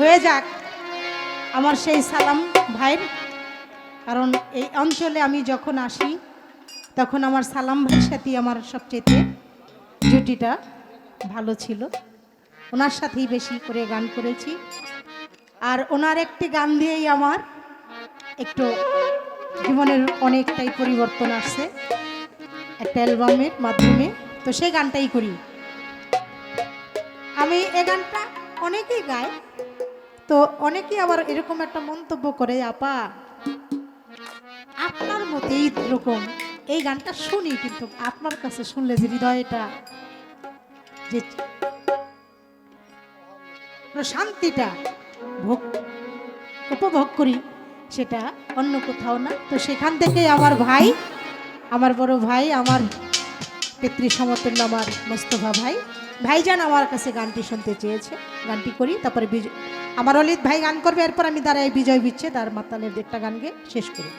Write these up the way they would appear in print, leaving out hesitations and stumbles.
হয়ে যাক আমার সেই সালাম ভাইয়ের, কারণ এই অঞ্চলে আমি যখন আসি তখন আমার সালাম ভাইয়ের সাথে আমার সবচেয়ে জুটিটা ভালো ছিল। ওনার সাথেই বেশি করে গান করেছি, আর ওনার একটি গান দিয়েই আমার একটু জীবনের অনেকটাই পরিবর্তন আসছে একটা অ্যালবামের মাধ্যমে। তো সেই গানটাই করি আমি। এই গানটা অনেকেই গায়, তো অনেকেই আবার এরকম একটা মন্তব্য করে, আপা আপনার মতে এইরকম এই গানটা শুনি, কিন্তু আপনার কাছে শুনলে যে হৃদয়টা যে শান্তিটা ভোগ উপভোগ করি সেটা অন্য কোথাও না। তো সেখান থেকে আমার ভাই, আমার বড় ভাই, আমার পিতৃ সমতুল্য আমার মোস্তফা ভাই, ভাইজান আমার কাছে গানটি শুনতে চেয়েছে, গানটি করি। তারপরে আমার অলিত ভাই গান করবে, এরপর আমি দাঁড়াই বিজয় বিচ্ছেদ আর মাতালের একটা গান গিয়ে শেষ করি।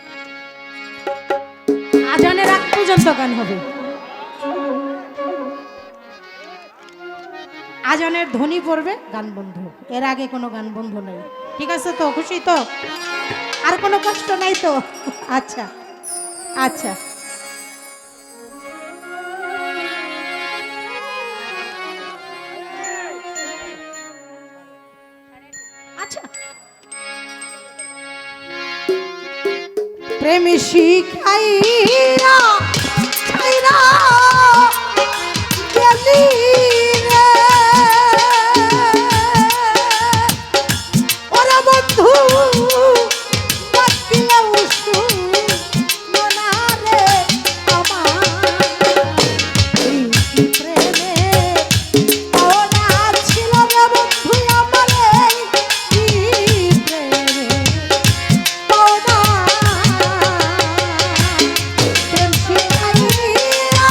আজানের আগ পর্যন্ত গান হবে, আজানের ধ্বনি পড়বে, গান বন্ধ, এর আগে কোনো গান বন্ধ নেই। ঠিক আছে তো? খুশি তো? আর কোনো কষ্ট নাই তো? আচ্ছা আচ্ছা। আচ্ছা, প্রেমী শিখাইয়া ছাইরা গেলি রে ওরে বন্ধু, ডাকিলেও শুনো না রে আমার। এই কি প্রেমে পাওনা ছিল রে বন্ধু আমার, এই কি প্রেমে পাওনা। প্রেম শিখাইয়া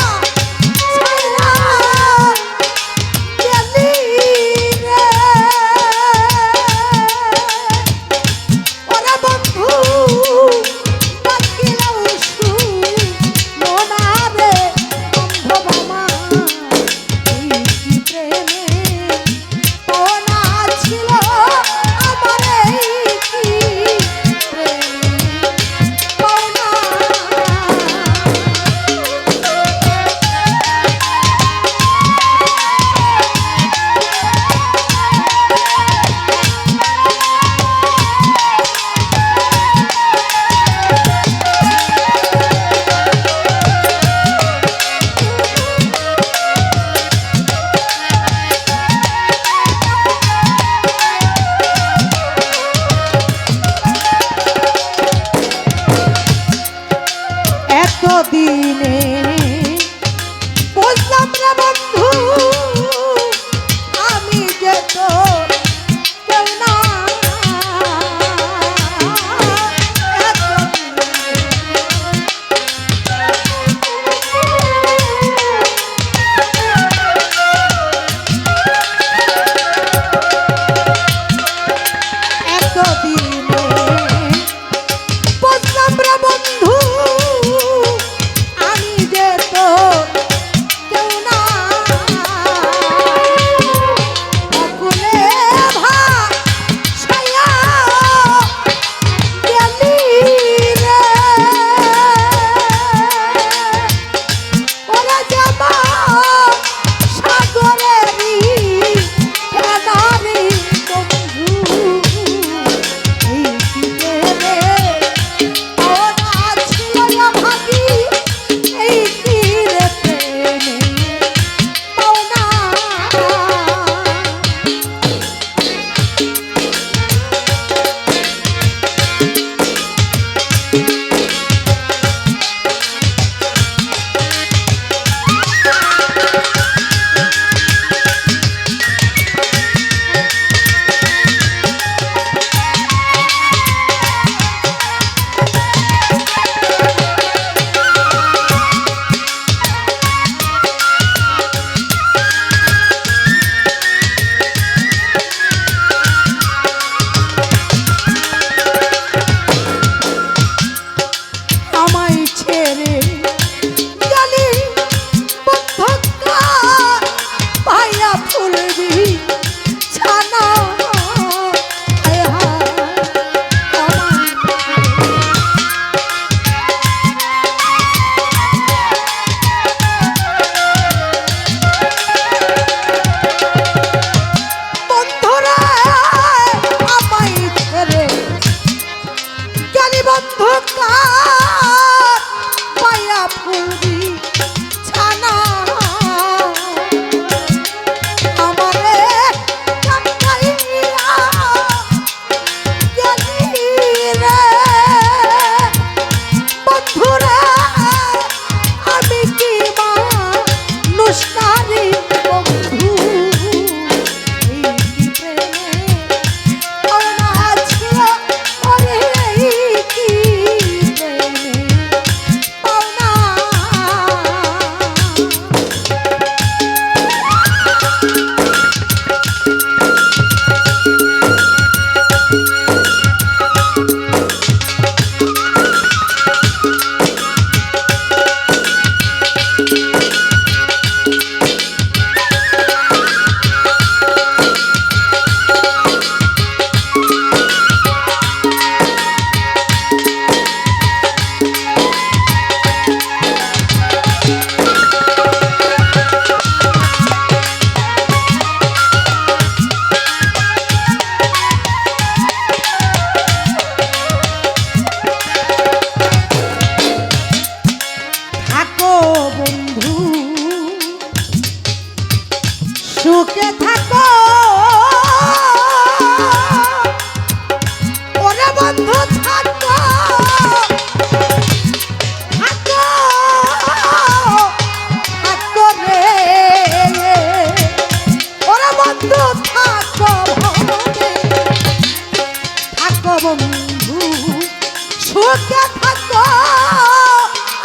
সুখে থাকো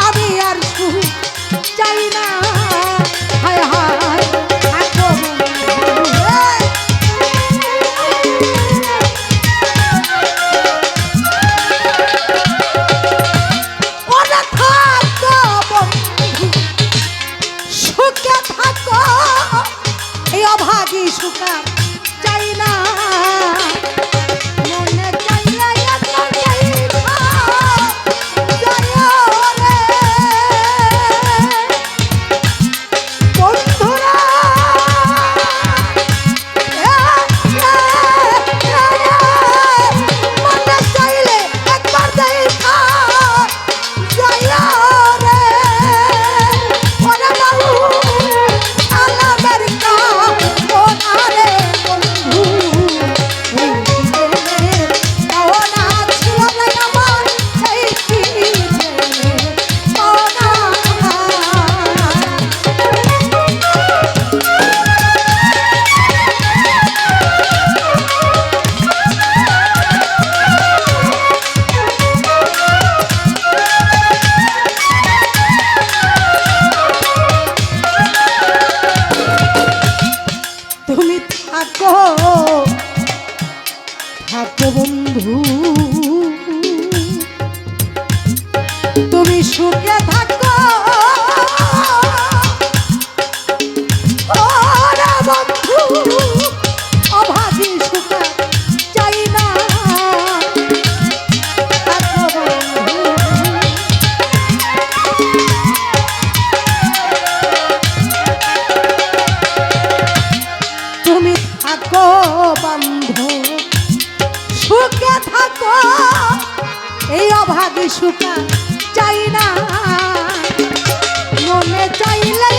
আমি আর সুখ চাই না হায় হায় থাকো ওরা থাকো বন্ধু সুখে থাকো এই অভাগী সুখ চাই না মনে চাইলে এখন দেখা যায় রে বন্ধুরা মনে চাইলে একবার দেখা যায় রে ওরে বাবু আলামের কা ওনারে বন্ধু এই জীবনের পাওনা ছিল না আমার এই জীবনের পাওনা তুমি থাকো থাকো বন্ধু তুমি সুখে থাকো ওরে বন্ধু অভাগী সুখ চাই না থাকো বন্ধু তুমি থাকো বন্ধু সুখে থাকো এই অভাগী সুখ চাই না মনে চাইলে